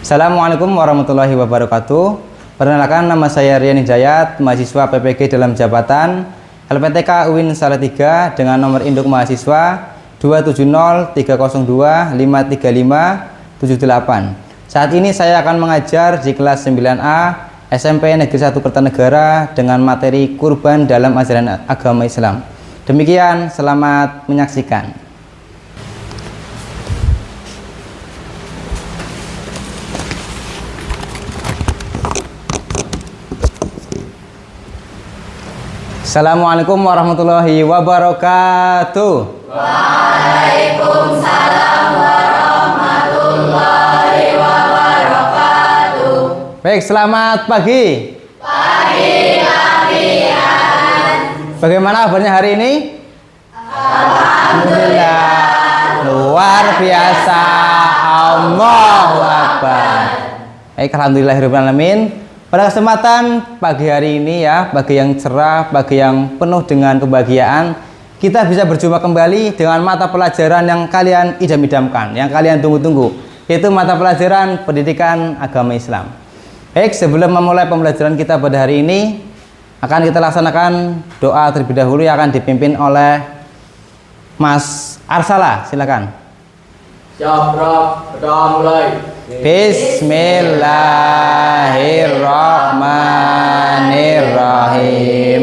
Assalamualaikum warahmatullahi wabarakatuh. Perkenalkan, nama saya Rian Hidayat, mahasiswa PPG dalam jabatan LPTK UIN Salatiga dengan nomor induk mahasiswa 27030535578. Saat ini saya akan mengajar di kelas 9A SMP Negeri 1 Kertanegara dengan materi kurban dalam ajaran agama Islam. Demikian, selamat menyaksikan. Assalamualaikum warahmatullahi wabarakatuh. Waalaikumsalam warahmatullahi wabarakatuh. Baik, selamat pagi. Pagi kalian. Bagaimana kabarnya hari ini? Alhamdulillah. Luar biasa. Allahu Akbar. Baik, alhamdulillahirrahmanirrahim. Pada kesempatan pagi hari ini ya, pagi yang cerah, pagi yang penuh dengan kebahagiaan, kita bisa berjumpa kembali dengan mata pelajaran yang kalian idam-idamkan, yang kalian tunggu-tunggu, yaitu mata pelajaran pendidikan agama Islam. Baik, sebelum memulai pembelajaran kita pada hari ini, akan kita laksanakan doa terlebih dahulu yang akan dipimpin oleh Mas Arsala. Silakan. Siap, Rob. Kita mulai. Bismillahirrahmanirrahim.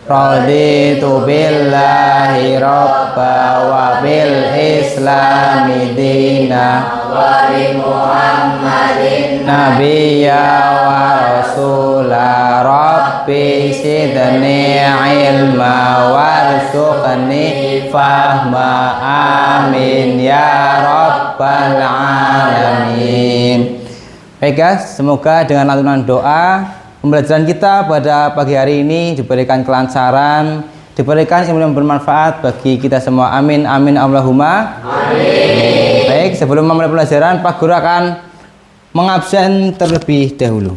Raditu billahi rabba wa bil islami dina Wa bi Muhammadin nabiyya wa rasula. Rabbi sidni ilma warzuqni fahma. Amin ya rabbal alamin. Baik guys, semoga dengan lantunan doa pembelajaran kita pada pagi hari ini diberikan kelancaran, diberikan ilmu yang bermanfaat bagi kita semua. Amin amin Allahumma amin. Baik, sebelum memulai pelajaran, Pak Guru akan mengabsen terlebih dahulu.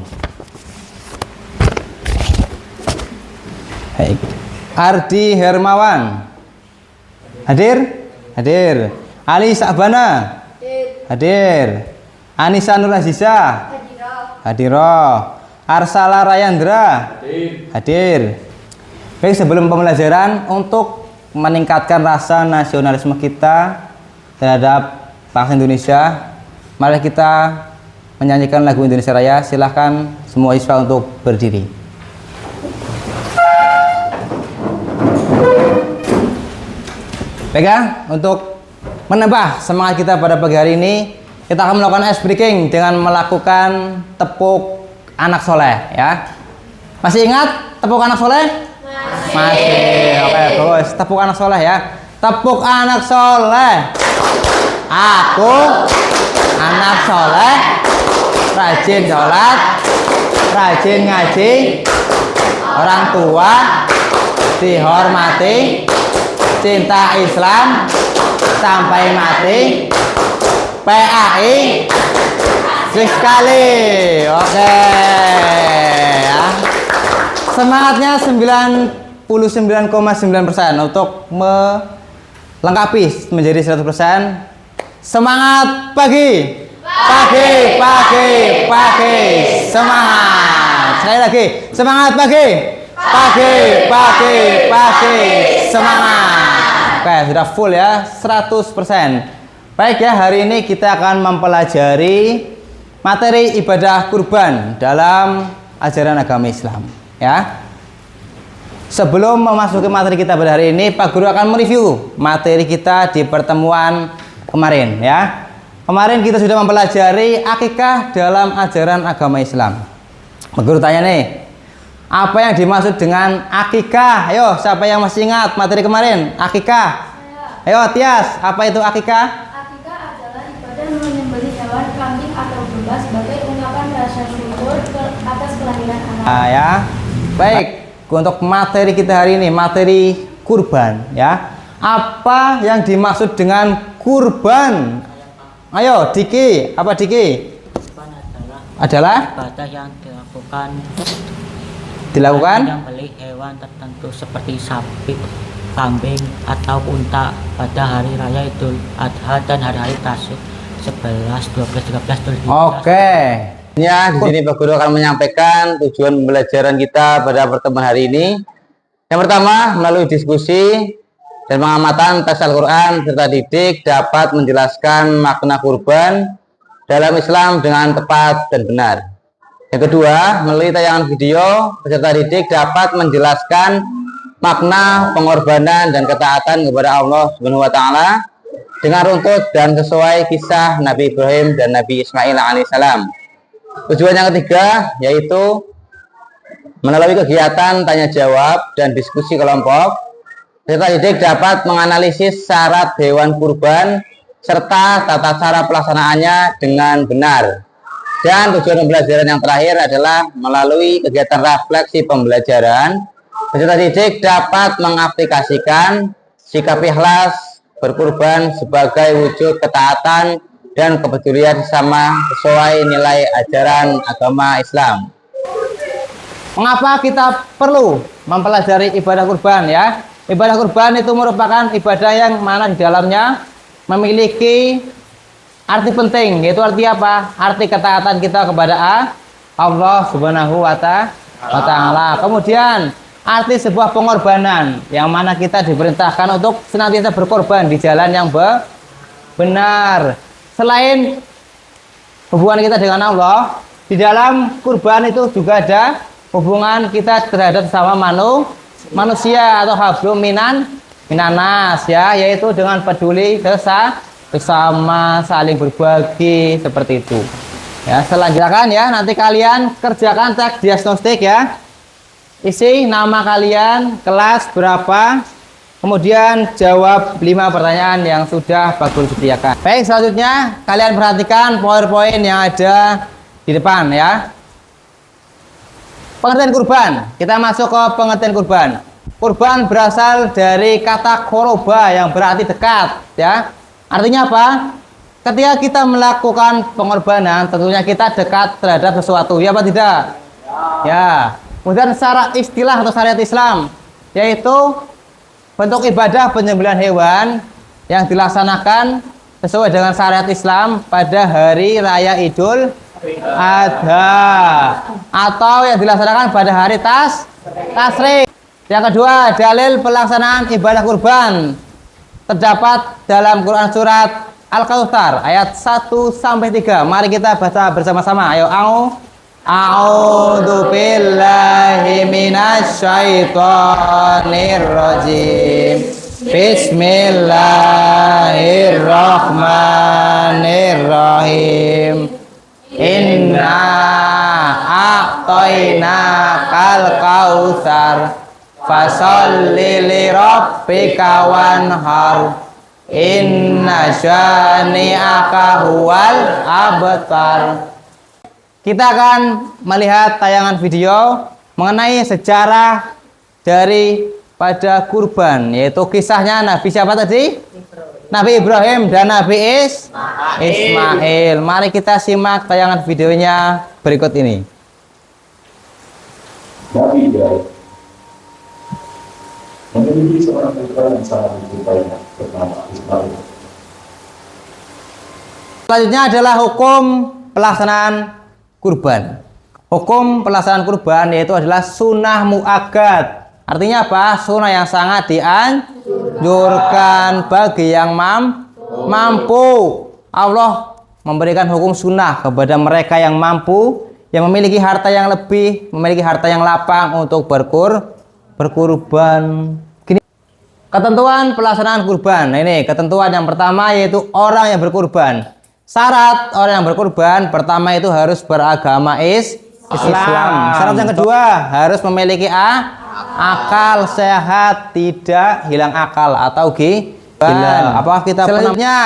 Baik. Ardi Hermawan. Hadir? Hadir. Ali Sa'bana. Hadir. Anissa Nur Aziza. Hadiroh. Arsala Rayandra. Hadir. Baik, sebelum pembelajaran, untuk meningkatkan rasa nasionalisme kita terhadap bangsa Indonesia, mari kita menyanyikan lagu Indonesia Raya. Silahkan semua siswa untuk berdiri. Baik ya, untuk menambah semangat kita pada pagi hari ini, kita akan melakukan ice breaking dengan melakukan tepuk anak soleh ya. Masih ingat tepuk anak soleh? Masih. Oke, bagus. Tepuk anak soleh ya. Tepuk anak soleh. Aku anak soleh, rajin sholat, rajin ngaji, orang tua dihormati, cinta Islam sampai mati, PAI sekali. Oke ya. Semangatnya 99,9% untuk melengkapi menjadi 100%. Semangat pagi. Pagi, pagi, pagi. Semangat. Sekali lagi. Semangat pagi. Pagi, pagi, pagi. Semangat. Oke, sudah full ya, 100%. Baik ya, hari ini kita akan mempelajari materi ibadah kurban dalam ajaran agama Islam ya. Sebelum memasuki materi kita pada hari ini, Pak Guru akan mereview materi kita di pertemuan kemarin ya. Kemarin kita sudah mempelajari akikah dalam ajaran agama Islam. Pak Guru tanya nih, apa yang dimaksud dengan akikah? Ayo, siapa yang masih ingat materi kemarin? Akikah. Ayo, Tias, apa itu akikah? Akikah adalah ibadah menyembelih hewan kambing atau domba sebagai ungkapan rasa syukur atas kelahiran anak. Ya. Baik, untuk materi kita hari ini, materi kurban ya. Apa yang dimaksud dengan kurban? Ayo, Diki, apa Diki? Kurban Adalah ibadah yang dilakukan dilakukan yang beli hewan tertentu seperti sapi. kambing atau unta pada hari raya Idul Adha dan hari-hari tasyrik 11, 12, 13, Dzulhijjah. Oke. Ya, di sini Pak Guru akan menyampaikan tujuan pembelajaran kita pada pertemuan hari ini. Yang pertama, melalui diskusi dan pengamatan teks Al-Quran serta didik dapat menjelaskan makna kurban dalam Islam dengan tepat dan benar. Yang kedua, melalui tayangan video peserta didik dapat menjelaskan makna pengorbanan dan ketaatan kepada Allah Subhanahu wa taala dengan runtut dan sesuai kisah Nabi Ibrahim dan Nabi Ismail alaihissalam. Tujuan yang ketiga yaitu melalui kegiatan tanya jawab dan diskusi kelompok, peserta didik dapat menganalisis syarat hewan kurban serta tata cara pelaksanaannya dengan benar. Dan tujuan pembelajaran yang terakhir adalah melalui kegiatan refleksi pembelajaran, peserta didik dapat mengaplikasikan sikap ikhlas berkurban sebagai wujud ketaatan dan kepedulian sesama sesuai nilai ajaran agama Islam. Mengapa kita perlu mempelajari ibadah kurban ya? Ibadah kurban itu merupakan ibadah yang mana di dalamnya memiliki arti penting, yaitu arti apa? Arti ketaatan kita kepada Allah Subhanahu wa taala. Kemudian arti sebuah pengorbanan yang mana kita diperintahkan untuk senantiasa berkorban di jalan yang benar. Selain hubungan kita dengan Allah, di dalam kurban itu juga ada hubungan kita terhadap sesama manusia atau hablum minanas ya, yaitu dengan peduli bersama, saling berbagi seperti itu. Ya, selanjutnya ya, nanti kalian kerjakan teks diagnostik ya. Isi nama kalian, kelas berapa, kemudian jawab 5 pertanyaan yang sudah Pak Guru sediakan. Baik, selanjutnya kalian perhatikan poin-poin yang ada di depan ya. Pengertian kurban. Kita masuk ke pengertian kurban. Kurban berasal dari kata koroba yang berarti dekat ya. Artinya apa? Ketika kita melakukan pengorbanan, tentunya kita dekat terhadap sesuatu, ya apa tidak? Ya. Kemudian secara istilah atau syariat Islam, yaitu bentuk ibadah penyembelihan hewan yang dilaksanakan sesuai dengan syariat Islam pada hari raya Idul Adha atau yang dilaksanakan pada hari tasyrik. Yang kedua, dalil pelaksanaan ibadah kurban terdapat dalam Quran surat Al-Kautsar ayat 1-3. Mari kita baca bersama-sama. Ayo, a'udzu billahi minasyaitonir rajim. Bismillahirrahmanirrahim. Inna a'tainakal kautsar fasholli li rabbika wanhar inna syani'aka huwal abtar. Kita akan melihat tayangan video mengenai sejarah dari pada kurban, yaitu kisahnya Nabi siapa tadi? Nabi Ibrahim dan Nabi Ismail. Mari kita simak tayangan videonya berikut ini. Nabi Ibrahim memiliki seorang putra yang sangat dicintainya bernama Ismail. Selanjutnya adalah hukum pelaksanaan kurban. Hukum pelaksanaan kurban yaitu adalah sunnah muakkad. Artinya apa? Sunnah yang sangat dianjurkan bagi yang mampu. Allah memberikan hukum sunnah kepada mereka yang mampu, yang memiliki harta yang lebih, memiliki harta yang lapang untuk berkurban. Ketentuan pelaksanaan kurban. Nah, ini ketentuan yang pertama yaitu orang yang berkurban. Syarat orang yang berkurban pertama itu harus beragama Islam. Syarat yang kedua harus memiliki akal sehat, tidak hilang akal atau gila. Apa kita selanjutnya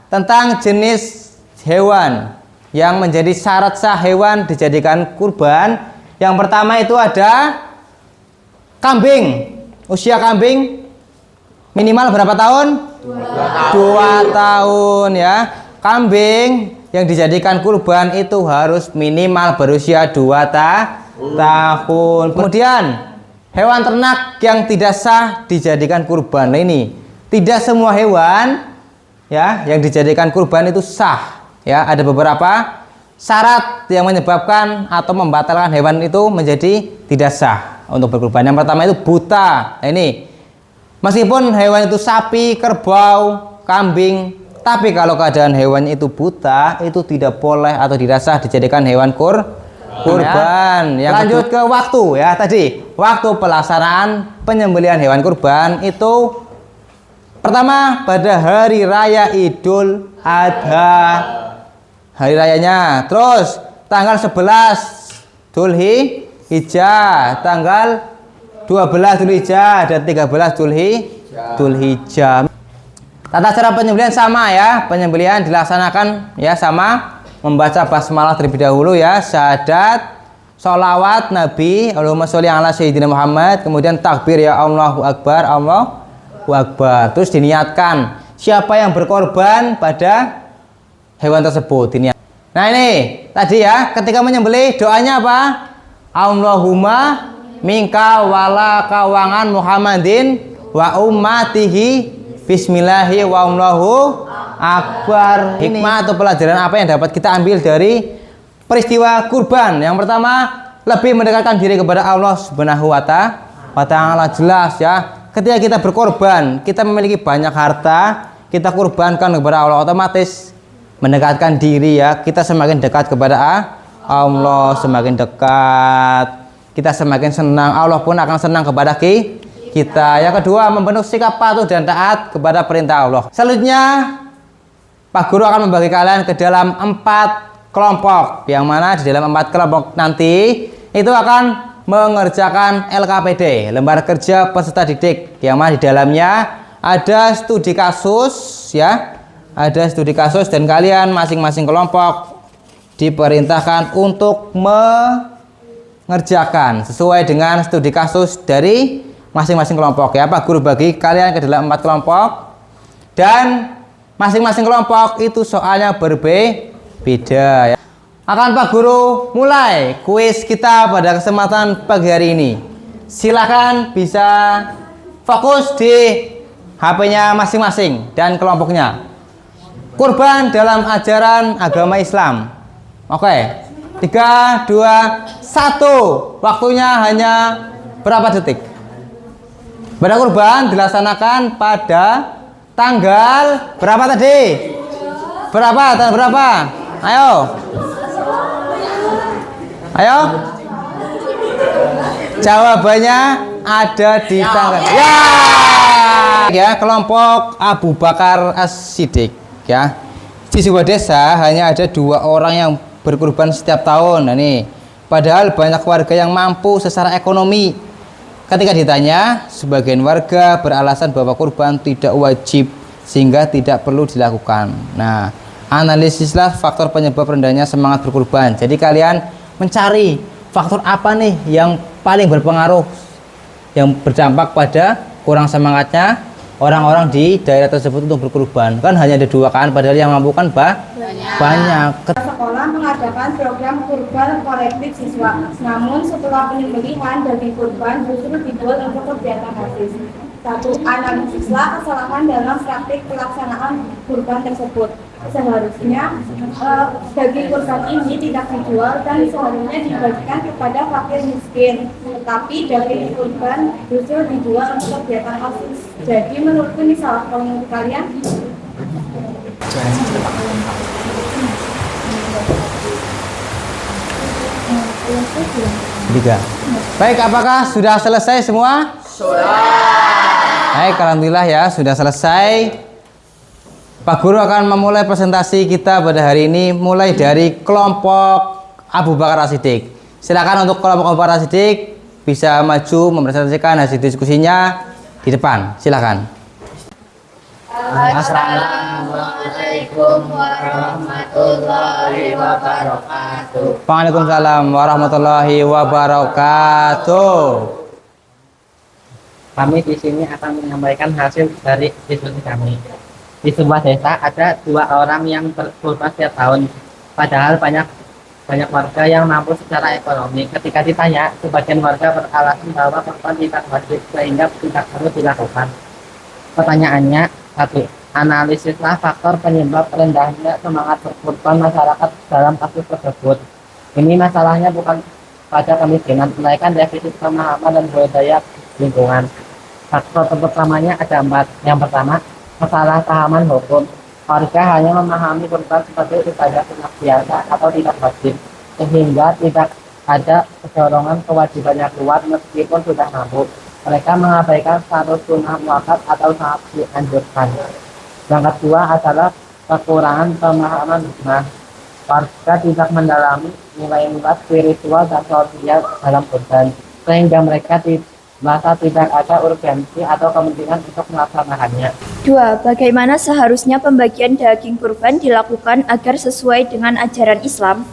tentang jenis hewan yang menjadi syarat sah hewan dijadikan kurban. Yang pertama itu ada kambing. Usia kambing minimal berapa tahun? 2 tahun ya. Kambing yang dijadikan kurban itu harus minimal berusia 2 tahun. Kemudian hewan ternak yang tidak sah dijadikan kurban. Nah, ini tidak semua hewan ya yang dijadikan kurban itu sah. Ya, ada beberapa syarat yang menyebabkan atau membatalkan hewan itu menjadi tidak sah untuk berkurban. Yang pertama itu buta. Nah, ini meskipun hewan itu sapi, kerbau, kambing, tapi kalau keadaan hewan itu buta, itu tidak boleh atau tidak sah dijadikan hewan kurban. Yang lanjut ke waktu ya tadi. Waktu pelaksanaan penyembelihan hewan kurban itu pertama pada hari raya Idul Adha. Hari rayanya. Terus tanggal 11 Dzulhijjah, tanggal 12 Dzulhijjah dan 13 Dzulhijjah. Tata cara penyembelihan sama ya. Penyembelihan dilaksanakan ya sama, membaca basmalah terlebih dahulu ya, syahadat, sholawat Nabi, Allahumma sholli ala sayyidina Muhammad, kemudian takbir ya Allahu Akbar, Allahu Akbar. Terus diniatkan siapa yang berkorban pada hewan tersebut. Nah, ini tadi ya, ketika menyembelih doanya apa? Allahumma minka wala kawangan Muhammadin wa ummatihi bismillahi wa Allahu akbar. Hikmah atau pelajaran apa yang dapat kita ambil dari peristiwa kurban? Yang pertama, lebih mendekatkan diri kepada Allah Subhanahu wa ta'ala. Jelas ya, ketika kita berkorban, kita memiliki banyak harta, kita kurbankan kepada Allah, otomatis mendekatkan diri ya, kita semakin dekat kepada Allah, semakin dekat, kita semakin senang, Allah pun akan senang kepada kita. Yang kedua, membentuk sikap patuh dan taat kepada perintah Allah. Selanjutnya, Pak Guru akan membagi kalian ke dalam 4 kelompok, yang mana di dalam 4 kelompok nanti itu akan mengerjakan LKPD, lembar kerja peserta didik, yang mana di dalamnya ada studi kasus ya, ada studi kasus, dan kalian masing-masing kelompok diperintahkan untuk mengerjakan sesuai dengan studi kasus dari masing-masing kelompok ya. Pak Guru bagi kalian ke dalam 4 kelompok, dan masing-masing kelompok itu soalnya berbeda ya. Akan Pak Guru mulai kuis kita pada kesempatan pagi hari ini. Silakan bisa fokus di HP-nya masing-masing dan kelompoknya. Kurban dalam ajaran agama Islam. Oke. 3, 2, 1. Waktunya hanya berapa detik? Pada kurban dilaksanakan pada tanggal berapa tadi? Berapa? Tanggal berapa? Ayo. Ayo. Jawabannya ada di tanggal. Ya, kelompok Abu Bakar As-Siddiq ya. Di sebuah desa hanya ada 2 orang yang berkurban setiap tahun. Nah, nih, padahal banyak warga yang mampu secara ekonomi. Ketika ditanya, sebagian warga beralasan bahwa kurban tidak wajib sehingga tidak perlu dilakukan. Nah, analisislah faktor penyebab rendahnya semangat berkurban. Jadi kalian mencari faktor apa nih yang paling berpengaruh, yang berdampak pada kurang semangatnya orang-orang di daerah tersebut untuk berkurban. Kan hanya ada 2 kan, padahal yang mampu kan banyak. Sekolah mengadakan program kurban kolektif siswa. Namun setelah penyembelihan daging kurban justru dijual untuk kegiatan hadis. 1. Analisislah kesalahan dalam praktik pelaksanaan kurban tersebut. Seharusnya daging kurban ini tidak dijual dan seharusnya dibagikan kepada fakir miskin. Tetapi daging kurban justru dijual untuk kegiatan hadis. Jadi menurutku ini salah. Kalau menurut kalian? Tiga. Baik, apakah sudah selesai semua? Sudah. Baik, alhamdulillah ya, sudah selesai. Pak Guru akan memulai presentasi kita pada hari ini, mulai dari kelompok Abu Bakar As-Siddiq. Silakan untuk kelompok Abu Bakar As-Siddiq bisa maju mempresentasikan hasil diskusinya di depan. Silakan. Assalamualaikum warahmatullahi wabarakatuh. Waalaikumsalam warahmatullahi wabarakatuh. Kami di sini akan menyampaikan hasil dari diskusi kami. Di sebuah desa ada 2 orang yang berkurban setiap tahun. Padahal banyak banyak warga yang mampu secara ekonomi. Ketika ditanya, sebagian warga beralasan bahwa kurban tidak wajib sehingga tidak perlu dilakukan. Pertanyaannya, satu, analisislah faktor penyebab rendahnya semangat berkurban masyarakat dalam kasus tersebut. Ini masalahnya bukan pada kemiskinan, melainkan defisit pemahaman dan budaya lingkungan. Faktor pertamanya ada 4. Yang pertama, kesalahpahaman hukum. Warga hanya memahami kurban sebagai ibadah sunat biasa atau tidak wajib, sehingga tidak ada dorongan kewajiban yang kuat meskipun sudah mampu. Mereka mengabaikan status sunnah muakkad atau sangat dianjurkan. Yang kedua adalah kekurangan pemahaman hikmah. Warga tidak mendalami nilai-nilai spiritual dan sosial dalam kurban, sehingga mereka merasa tidak ada urgensi atau kepentingan untuk melaksanakannya. 2. Bagaimana seharusnya pembagian daging kurban dilakukan agar sesuai dengan ajaran Islam?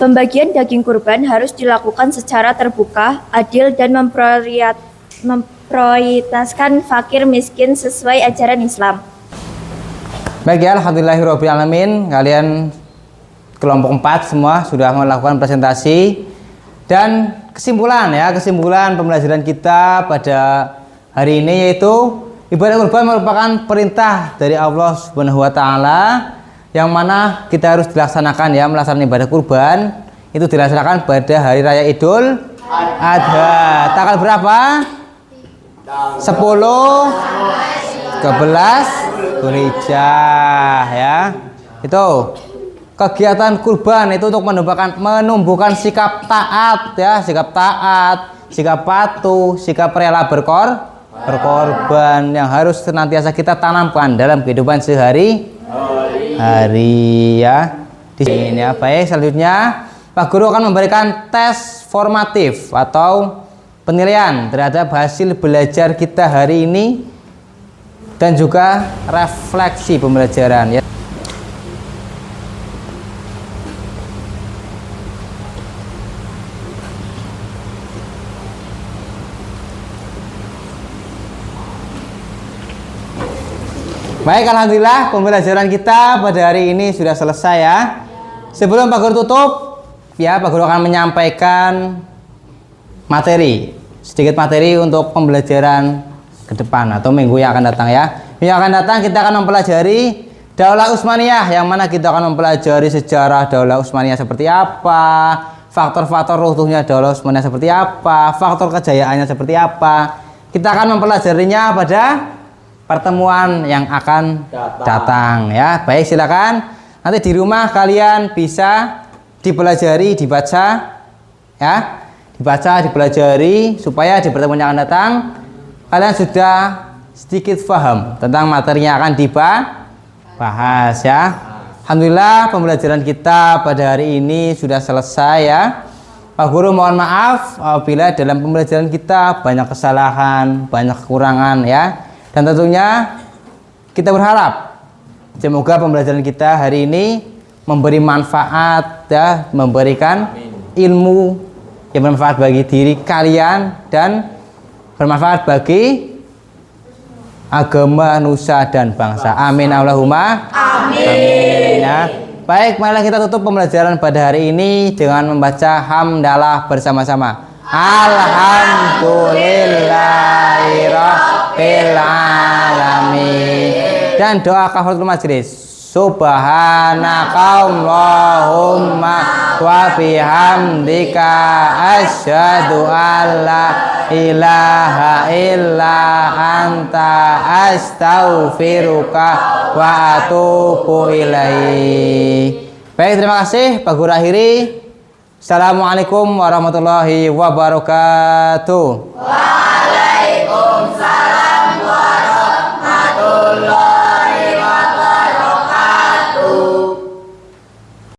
Pembagian daging kurban harus dilakukan secara terbuka, adil, dan memprioritaskan fakir miskin sesuai ajaran Islam. Baik ya, alhamdulillahirrahmanirrahim. Kalian kelompok 4 semua sudah melakukan presentasi. Dan kesimpulan pembelajaran kita pada hari ini yaitu ibadah kurban merupakan perintah dari Allah Subhanahu wa taala yang mana kita harus dilaksanakan ya, melaksanakan ibadah kurban itu dilaksanakan pada hari raya Idul Adha. Tanggal berapa? 10 11 Dzulhijjah ya. Itu kegiatan kurban itu untuk menumbuhkan sikap taat ya, sikap patuh, sikap rela berkorban yang harus senantiasa kita tanamkan dalam kehidupan sehari-hari ya. Di sini ya. Baik, selanjutnya Pak Guru akan memberikan tes formatif atau penilaian terhadap hasil belajar kita hari ini dan juga refleksi pembelajaran ya. Baik, alhamdulillah pembelajaran kita pada hari ini sudah selesai ya. Sebelum Pak Guru tutup, ya Pak Guru akan menyampaikan sedikit materi untuk pembelajaran ke depan atau minggu yang akan datang ya. Minggu yang akan datang kita akan mempelajari Daulah Utsmaniyah, yang mana kita akan mempelajari sejarah Daulah Utsmaniyah seperti apa, faktor-faktor runtuhnya Daulah Utsmaniyah seperti apa, faktor kejayaannya seperti apa. Kita akan mempelajarinya pada pertemuan yang akan datang ya. Baik, silakan nanti di rumah kalian bisa dipelajari, dibaca ya, dipelajari supaya di pertemuan yang akan datang kalian sudah sedikit paham tentang materi yang akan dibahas ya. Alhamdulillah pembelajaran kita pada hari ini sudah selesai ya. Pak Guru mohon maaf apabila dalam pembelajaran kita banyak kesalahan, banyak kekurangan ya. Dan tentunya kita berharap semoga pembelajaran kita hari ini memberi manfaat ya, memberikan ilmu yang bermanfaat bagi diri kalian dan bermanfaat bagi agama, nusa dan bangsa. Amin Allahumma amin ya. Baik, marilah kita tutup pembelajaran pada hari ini dengan membaca hamdalah bersama-sama. Alhamdulillahirabbil alamin. Dan doa kafaratul majelis. Subhanakallahumma wa bihamdika asyhadu an la ilaha illa anta astaghfiruka wa atubu ilaik. Baik, terima kasih Pak Guru akhiri. Assalamualaikum warahmatullahi wabarakatuh. Waalaikumsalam.